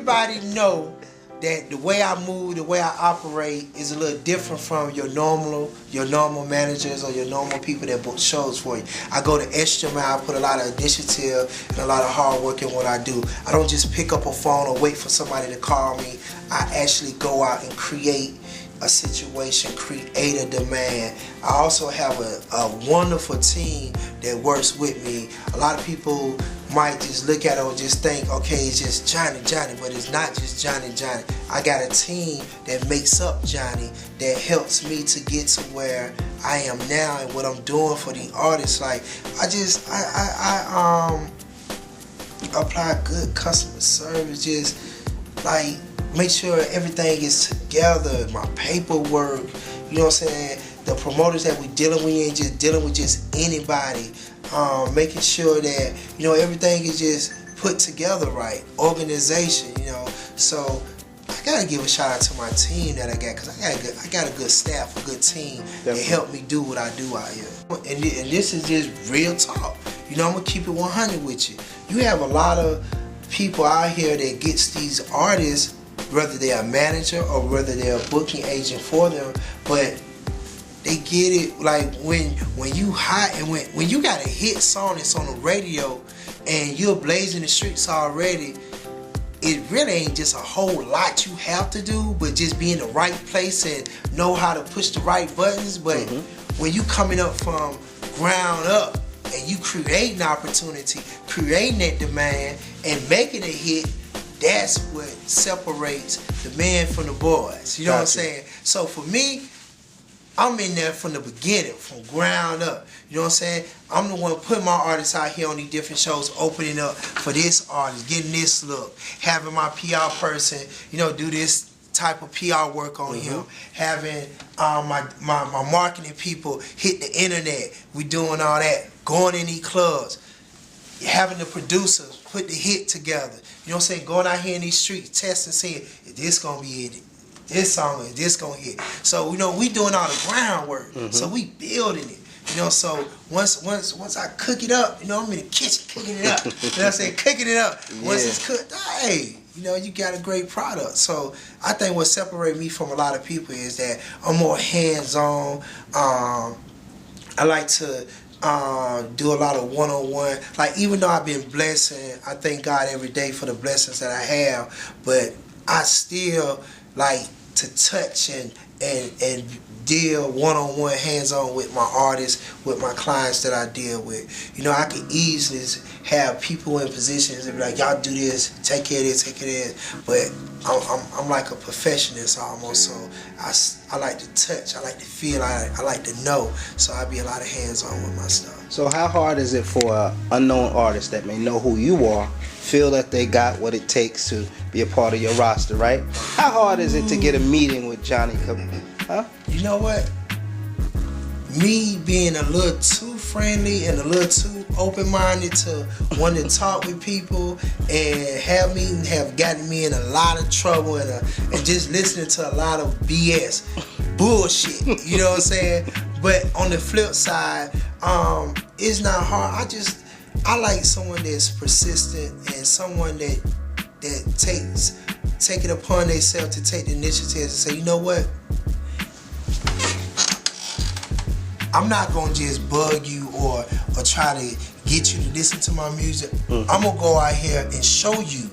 Everybody know that the way I move, the way I operate is a little different from your normal managers or your normal people that book shows for you. I go the extra mile, put a lot of initiative and a lot of hard work in what I do. I don't just pick up a phone or wait for somebody to call me. I actually go out and create a situation, create a demand. I also have a wonderful team that works with me. A lot of people might just look at it and just think, okay, it's just Johnny, but it's not just Johnny. I got a team that makes up Johnny that helps me to get to where I am now and what I'm doing for the artists. Like, I apply good customer service, just like make sure everything is together, my paperwork, you know what I'm saying? The promoters that we dealing with ain't just dealing with just anybody. Making sure that, you know, everything is just put together right. Organization, you know. So I gotta give a shout out to my team that I got, because I got a good staff, a good team that help me do what I do out here. And this is just real talk. You know, I'm gonna keep it 100 with you. You have a lot of people out here that gets these artists, whether they're a manager or whether they're a booking agent for them, but they get it like when you hot and when you got a hit song that's on the radio and you're blazing the streets already, it really ain't just a whole lot you have to do, but just be in the right place and know how to push the right buttons. But when you coming up from ground up and you creating opportunity, creating that demand and making a hit, that's what separates the man from the boys. You know what I'm saying? So for me, I'm in there from the beginning, from ground up. You know what I'm saying? I'm the one putting my artists out here on these different shows, opening up for this artist, getting this look, having my PR person, you know, do this type of PR work on him, having my marketing people hit the internet. We doing all that, going in these clubs, having the producers put the hit together. You know what I'm saying? Going out here in these streets, testing, seeing, is this gonna be it? This song is this gonna hit. So, you know, we doing all the groundwork. So we building it. You know, so once I cook it up, you know, I'm in the kitchen cooking it up. You know what I'm saying? Cooking it up. Once it's cooked, hey, you know, you got a great product. So I think what separates me from a lot of people is that I'm more hands-on. I like to do a lot of one-on-one. Like, even though I've been blessing, I thank God every day for the blessings that I have, but I still like to touch and deal one-on-one, hands-on with my artists, with my clients that I deal with. You know, I could easily have people in positions and be like, y'all do this, take care of this, take care of this. But I'm like a perfectionist almost, so I like to touch, I like to feel, I like to know. So I be a lot of hands-on with my stuff. So how hard is it for an unknown artist that may know who you are, feel that they got what it takes to be a part of your roster, right? How hard is it to get a meeting with Johnnie Cabbell? Huh? You know what? Me being a little too friendly and a little too open-minded to want to talk with people and have gotten me in a lot of trouble and just listening to a lot of BS bullshit. You know what I'm saying? But on the flip side, it's not hard. I like someone that's persistent and someone that take it upon themselves to take the initiative and say, you know what? I'm not gonna just bug you or try to get you to listen to my music. I'm gonna go out here and show you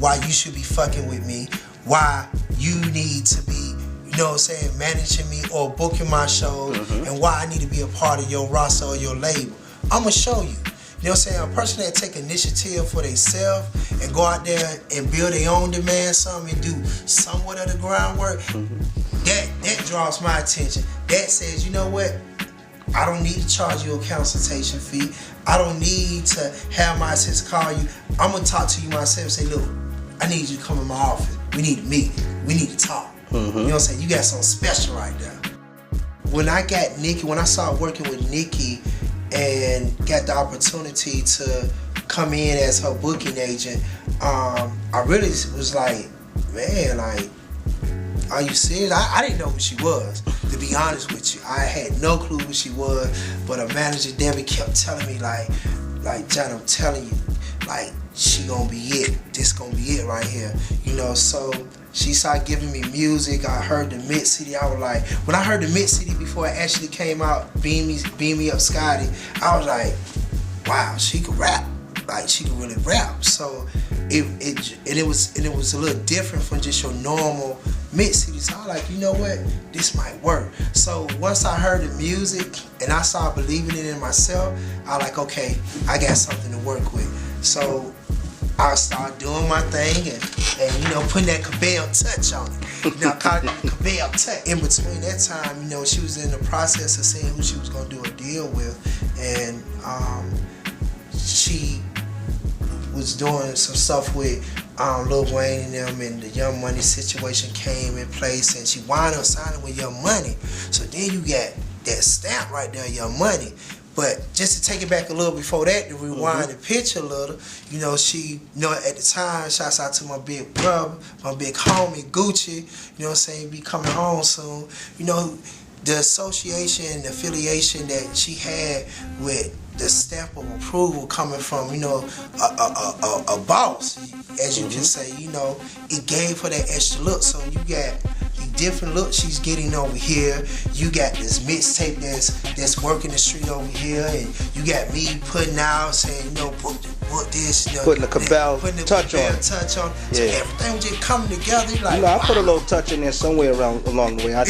why you should be fucking with me, why you need to be, you know what I'm saying, managing me or booking my shows, and why I need to be a part of your roster or your label. I'm gonna show you. You know what I'm saying? A person that take initiative for themselves and go out there and build their own demand, something, and do somewhat of the groundwork, that draws my attention. That says, you know what? I don't need to charge you a consultation fee. I don't need to have my assistant call you. I'm going to talk to you myself and say, look, I need you to come in my office. We need to meet. We need to talk. You know what I'm saying? You got something special right there. When I started working with Nicki and got the opportunity to come in as her booking agent, I really was like, man, like, are you serious? I didn't know who she was, to be honest with you. I had no clue who she was, but her manager, Debbie, kept telling me, like, John, I'm telling you, like, she gonna be it. This gonna be it right here. You know, so she started giving me music. I heard the Mid City. I was like, when I heard the Mid City before it actually came out, Beam Me Up Scotty, I was like, wow, she could rap. Like, she could really rap. So it was a little different from just your normal Mid City. So I was like, you know what, this might work. So once I heard the music and I started believing it in myself, I was like, okay, I got something to work with. So I started doing my thing and you know, putting that Cabbell touch on it. You know, I call it Cabbell touch. In between that time, you know, she was in the process of seeing who she was gonna do a deal with, and she was doing some stuff with Lil Wayne and them, and the Young Money situation came in place, and she wound up signing with Young Money. So then you got that stamp right there, Young Money. But just to take it back a little before that, to rewind the picture a little, you know, she, you know, at the time, shouts out to my big brother, my big homie, Gucci, you know what I'm saying, be coming home soon. You know, the association, the affiliation that she had with the stamp of approval coming from, you know, a boss, as you can say, you know, it gave her that extra look. So you got the different look she's getting over here. You got this mixtape that's working the street over here, and you got me putting out saying, you know, book this, you know, putting the Cabbell touch on. Yeah. So everything was just coming together. Like, you know, I wow. put a little touch in there somewhere along the way. I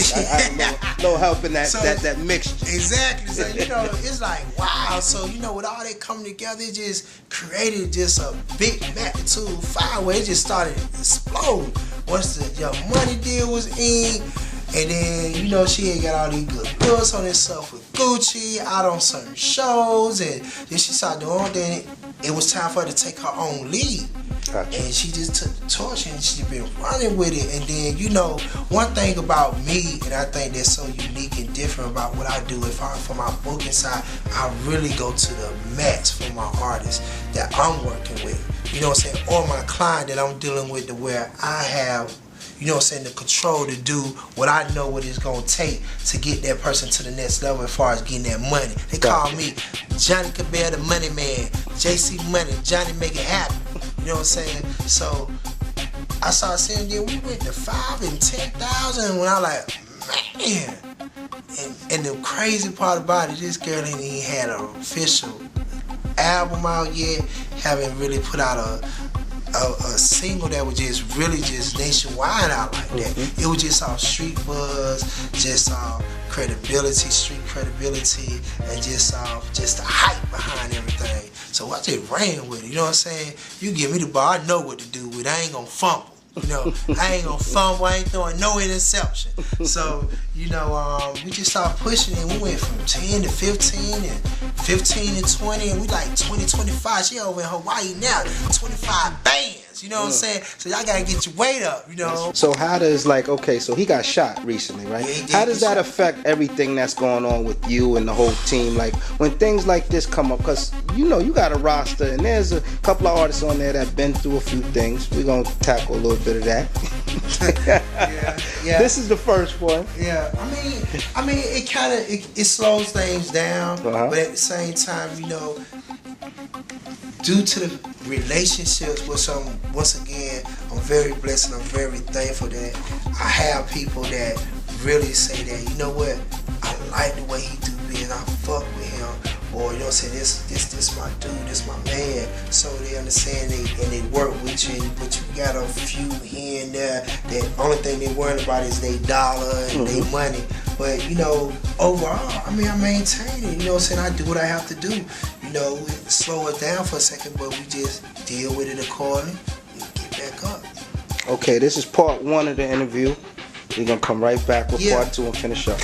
no help in that mixture. Exactly. So you know, it's like wow. So you know, with all that coming together, it just created just a big magnitude fire where it just started exploding. Once the Young Money deal was in, and then you know she had got all these good looks on herself with Gucci out on certain shows, and then she started doing. Then it was time for her to take her own lead. Gotcha. And she just took the torch and she's been running with it. And then, you know, one thing about me, and I think that's so unique and different about what I do, for my booking side, I really go to the max for my artists that I'm working with. You know what I'm saying? Or my client that I'm dealing with, to where I have, you know what I'm saying, the control to do what I know what it's going to take to get that person to the next level as far as getting that money. They call me Johnnie Cabbell, the money man. JC Money, Johnny make it happen. You know what I'm saying? So I started seeing that we went to 5 and 10,000 when I like, man. And the crazy part about it, this girl ain't even had an official album out yet, haven't really put out a single that was just really just nationwide out like that. It was just all street buzz, just credibility, street credibility, and just the hype behind everything. So I just ran with it, you know what I'm saying? You give me the ball, I know what to do with it. I ain't gonna fumble. You know, I ain't gonna fumble, I ain't throwing no interception. So, you know, we just started pushing it. We went from 10 to 15 and 15 to 20, and we like 20, 25. She over in Hawaii now, 25 bands, you know what I'm saying? So y'all gotta get your weight up, you know? So how does, like, okay, so he got shot recently, right? Yeah, how does that affect everything that's going on with you and the whole team? Like, when things like this come up, because, you know, you got a roster, and there's a couple of artists on there that been through a few things. We're gonna tackle a little bit of that. yeah. This is the first one. Yeah, I mean, it kind of it slows things down, but at the same time, you know, due to the relationships with some, once again, I'm very blessed and I'm very thankful that I have people that really say that, you know what, I like the way he do business, I fuck with him. Or, you know what I'm saying, this my dude, this my man. So they understand and they work with you, but you got a few here and there. The only thing they worry about is they dollar and they money. But, you know, overall, I mean, I maintain it. You know what I'm saying? I do what I have to do. You know, slow it down for a second, but we just deal with it accordingly and get back up. Okay, this is part 1 of the interview. We're going to come right back with part 2 and finish up.